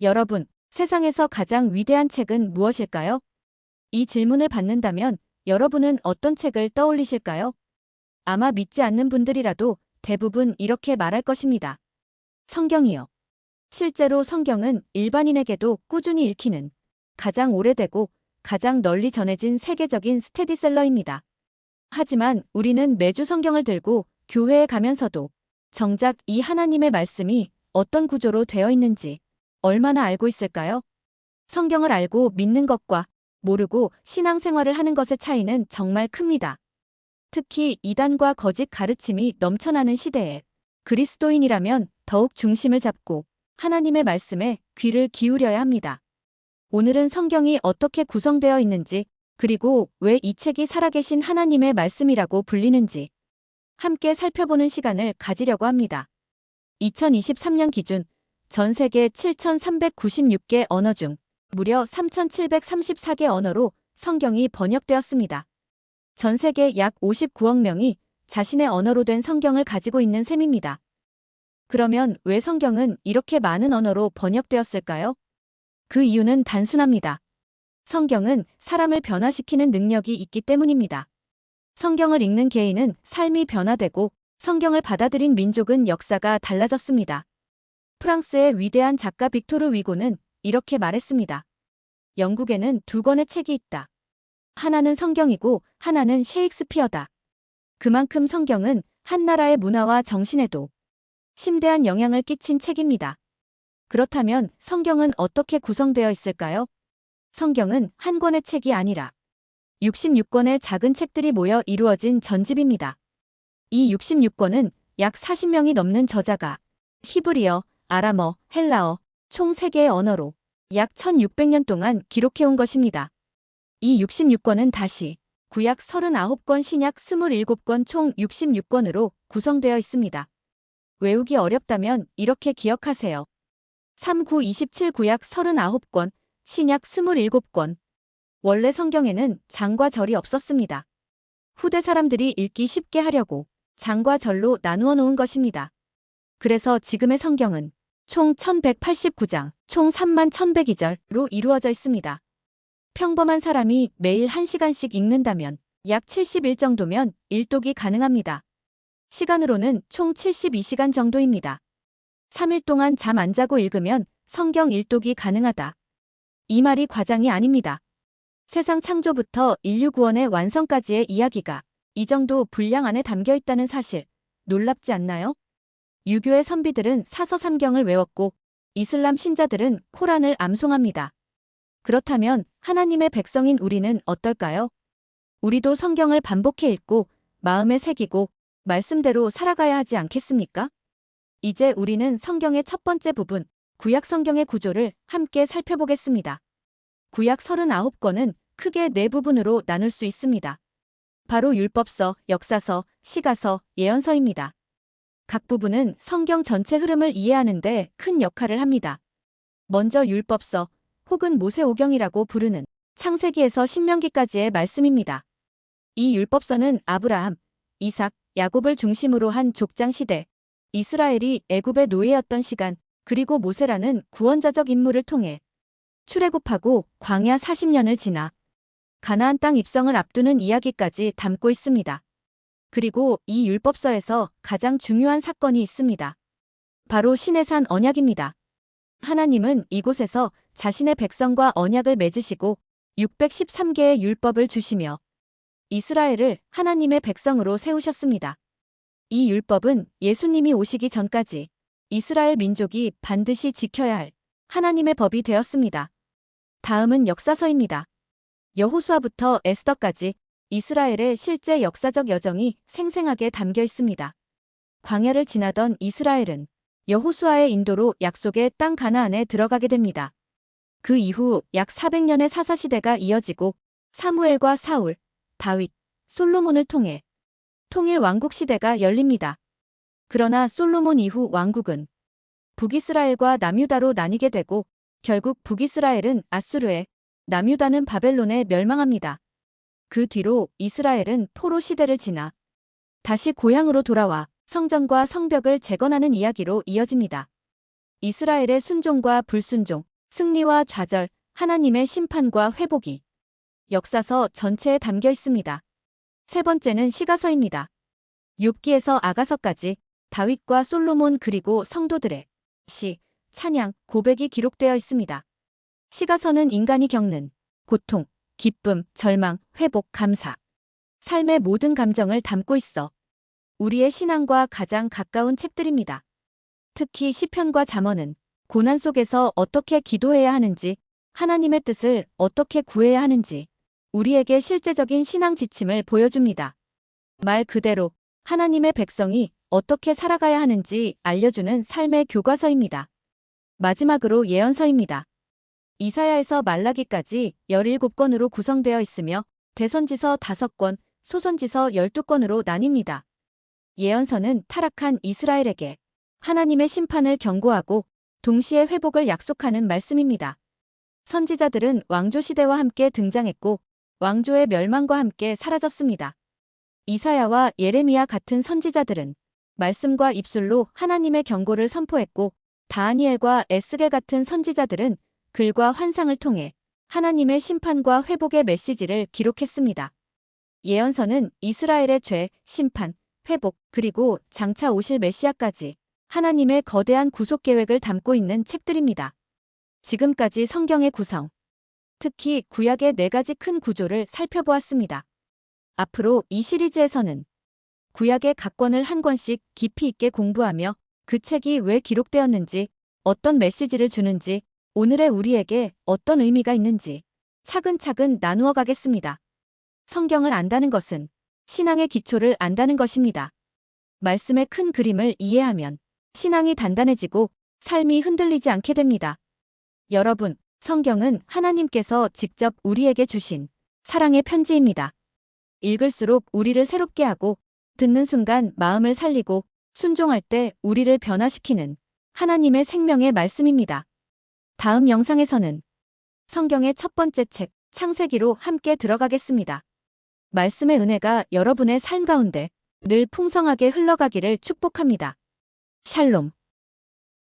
여러분, 세상에서 가장 위대한 책은 무엇일까요? 이 질문을 받는다면 여러분은 어떤 책을 떠올리실까요? 아마 믿지 않는 분들이라도 대부분 이렇게 말할 것입니다. 성경이요. 실제로 성경은 일반인에게도 꾸준히 읽히는 가장 오래되고 가장 널리 전해진 세계적인 스테디셀러입니다. 하지만 우리는 매주 성경을 들고 교회에 가면서도 정작 이 하나님의 말씀이 어떤 구조로 되어 있는지 얼마나 알고 있을까요? 성경을 알고 믿는 것과 모르고 신앙생활을 하는 것의 차이는 정말 큽니다. 특히 이단과 거짓 가르침이 넘쳐나는 시대에 그리스도인이라면 더욱 중심을 잡고 하나님의 말씀에 귀를 기울여야 합니다. 오늘은 성경이 어떻게 구성되어 있는지, 그리고 왜 이 책이 살아계신 하나님의 말씀이라고 불리는지 함께 살펴보는 시간을 가지려고 합니다. 2023년 기준 전 세계 7,396개 언어 중 무려 3,734개 언어로 성경이 번역되었습니다. 전 세계 약 59억 명이 자신의 언어로 된 성경을 가지고 있는 셈입니다. 그러면 왜 성경은 이렇게 많은 언어로 번역되었을까요? 그 이유는 단순합니다. 성경은 사람을 변화시키는 능력이 있기 때문입니다. 성경을 읽는 개인은 삶이 변화되고 성경을 받아들인 민족은 역사가 달라졌습니다. 프랑스의 위대한 작가 빅토르 위고는 이렇게 말했습니다. 영국에는 두 권의 책이 있다. 하나는 성경이고 하나는 셰익스피어다. 그만큼 성경은 한 나라의 문화와 정신에도 심대한 영향을 끼친 책입니다. 그렇다면 성경은 어떻게 구성되어 있을까요? 성경은 한 권의 책이 아니라 66권의 작은 책들이 모여 이루어진 전집입니다. 이 66권은 약 40명이 넘는 저자가 히브리어, 아람어, 헬라어, 총 3개의 언어로 약 1600년 동안 기록해온 것입니다. 이 66권은 다시 구약 39권, 신약 27권 총 66권으로 구성되어 있습니다. 외우기 어렵다면 이렇게 기억하세요. 3927 구약 39권, 신약 27권. 원래 성경에는 장과 절이 없었습니다. 후대 사람들이 읽기 쉽게 하려고 장과 절로 나누어 놓은 것입니다. 그래서 지금의 성경은 총 1189장, 총 31,102절로 이루어져 있습니다. 평범한 사람이 매일 1시간씩 읽는다면 약 70일 정도면 일독이 가능합니다. 시간으로는 총 72시간 정도입니다. 3일 동안 잠 안 자고 읽으면 성경 일독이 가능하다. 이 말이 과장이 아닙니다. 세상 창조부터 인류 구원의 완성까지의 이야기가 이 정도 분량 안에 담겨 있다는 사실, 놀랍지 않나요? 유교의 선비들은 사서 삼경을 외웠고 이슬람 신자들은 코란을 암송합니다. 그렇다면 하나님의 백성인 우리는 어떨까요? 우리도 성경을 반복해 읽고 마음에 새기고 말씀대로 살아가야 하지 않겠습니까? 이제 우리는 성경의 첫 번째 부분, 구약 성경의 구조를 함께 살펴보겠습니다. 구약 39권은 크게 4부분으로 나눌 수 있습니다. 바로 율법서, 역사서, 시가서, 예언서입니다. 각 부분은 성경 전체 흐름을 이해하는 데 큰 역할을 합니다. 먼저 율법서, 혹은 모세오경이라고 부르는 창세기에서 신명기까지의 말씀입니다. 이 율법서는 아브라함, 이삭, 야곱을 중심으로 한 족장 시대, 이스라엘이 애굽의 노예였던 시간, 그리고 모세라는 구원자적 인물을 통해 출애굽하고 광야 40년을 지나 가나안 땅 입성을 앞두는 이야기까지 담고 있습니다. 그리고 이 율법서에서 가장 중요한 사건이 있습니다. 바로 시내산 언약입니다. 하나님은 이곳에서 자신의 백성과 언약을 맺으시고 613개의 율법을 주시며 이스라엘을 하나님의 백성으로 세우셨습니다. 이 율법은 예수님이 오시기 전까지 이스라엘 민족이 반드시 지켜야 할 하나님의 법이 되었습니다. 다음은 역사서입니다. 여호수아부터 에스더까지 이스라엘의 실제 역사적 여정이 생생하게 담겨 있습니다. 광야를 지나던 이스라엘은 여호수아의 인도로 약속의 땅 가나안에 들어가게 됩니다. 그 이후 약 400년의 사사시대가 이어지고 사무엘과 사울, 다윗, 솔로몬을 통해 통일 왕국 시대가 열립니다. 그러나 솔로몬 이후 왕국은 북이스라엘과 남유다로 나뉘게 되고 결국 북이스라엘은 아수르에, 남유다는 바벨론에 멸망합니다. 그 뒤로 이스라엘은 포로 시대를 지나 다시 고향으로 돌아와 성전과 성벽을 재건하는 이야기로 이어집니다. 이스라엘의 순종과 불순종, 승리와 좌절, 하나님의 심판과 회복이 역사서 전체에 담겨 있습니다. 세 번째는 시가서입니다. 욥기에서 아가서까지 다윗과 솔로몬 그리고 성도들의 시, 찬양, 고백이 기록되어 있습니다. 시가서는 인간이 겪는 고통, 기쁨, 절망, 회복, 감사, 삶의 모든 감정을 담고 있어 우리의 신앙과 가장 가까운 책들입니다. 특히 시편과 잠언은 고난 속에서 어떻게 기도해야 하는지, 하나님의 뜻을 어떻게 구해야 하는지 우리에게 실제적인 신앙 지침을 보여줍니다. 말 그대로 하나님의 백성이 어떻게 살아가야 하는지 알려주는 삶의 교과서입니다. 마지막으로 예언서입니다. 이사야에서 말라기까지 17권으로 구성되어 있으며 대선지서 5권, 소선지서 12권으로 나뉩니다. 예언서는 타락한 이스라엘에게 하나님의 심판을 경고하고 동시에 회복을 약속하는 말씀입니다. 선지자들은 왕조 시대와 함께 등장했고 왕조의 멸망과 함께 사라졌습니다. 이사야와 예레미야 같은 선지자들은 말씀과 입술로 하나님의 경고를 선포했고 다니엘과 에스겔 같은 선지자들은 글과 환상을 통해 하나님의 심판과 회복의 메시지를 기록했습니다. 예언서는 이스라엘의 죄, 심판, 회복, 그리고 장차 오실 메시아까지 하나님의 거대한 구속 계획을 담고 있는 책들입니다. 지금까지 성경의 구성, 특히 구약의 4가지 큰 구조를 살펴보았습니다. 앞으로 이 시리즈에서는 구약의 각 권을 한 권씩 깊이 있게 공부하며 그 책이 왜 기록되었는지, 어떤 메시지를 주는지, 오늘의 우리에게 어떤 의미가 있는지 차근차근 나누어 가겠습니다. 성경을 안다는 것은 신앙의 기초를 안다는 것입니다. 말씀의 큰 그림을 이해하면 신앙이 단단해지고 삶이 흔들리지 않게 됩니다. 여러분, 성경은 하나님께서 직접 우리에게 주신 사랑의 편지입니다. 읽을수록 우리를 새롭게 하고 듣는 순간 마음을 살리고 순종할 때 우리를 변화시키는 하나님의 생명의 말씀입니다. 다음 영상에서는 성경의 첫 번째 책, 창세기로 함께 들어가겠습니다. 말씀의 은혜가 여러분의 삶 가운데 늘 풍성하게 흘러가기를 축복합니다. 샬롬.